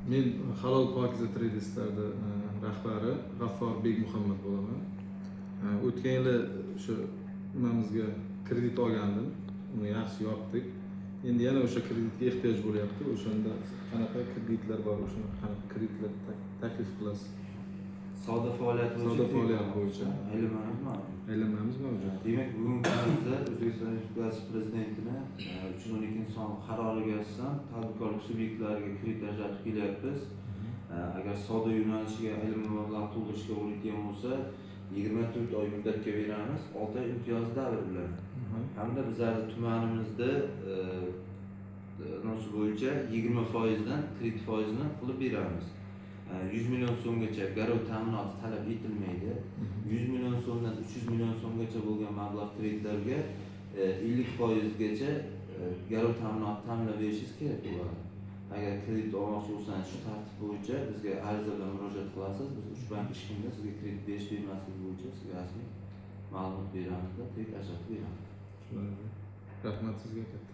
Men Halol Pokiza Traders'larda rahbari G'affor Bekmuhammad bo'laman. O'tgan yili o'sha nimamizga kredit olgandim. Uni yaxshi yopdik. Endi yana o'sha kreditga ehtiyoj bo'lyapti. O'shanda qanaqa kreditlar bor, o'sha qanaqa kreditlar taklif qilasiz? Savdo faoliyati bo'yicha aylanmamiz mavjud. Demak, bugungi kunda O'zbekiston Respublikasi Prezidentining 312-son qaroriga asosan tadbirkorlik subyektlariga kredit ajratib kelyapmiz. Agar savdo yo'nalishiga aylanma mablag' to'ldirishga bo'ladigan bo'lsa, 24 oy muddatga beramiz, 6 oy imtiyozli davr bilan. Hamda bizning tumanimizda nasib bo'yicha 20% dan kredit foizini qilib beramiz. 100 million so'mgacha garov ta'minoti talab etilmaydi. 100 million so'mdan 300 million so'mgacha bo'lgan mablag' kreditlarga 50% gacha garov ta'minoti ta'minlab berishingiz kerak bo'ladi. Agar kredit olmoqchi bo'lsangiz, shu tartib bo'yicha bizga ariza bilan murojaat qilasiz. Biz uch bank ish kunida sizga kredit berish bermasligi bo'yicha sizga rasmiy ma'lumot beramiz va kredit ajratib beramiz. Rahmat sizga.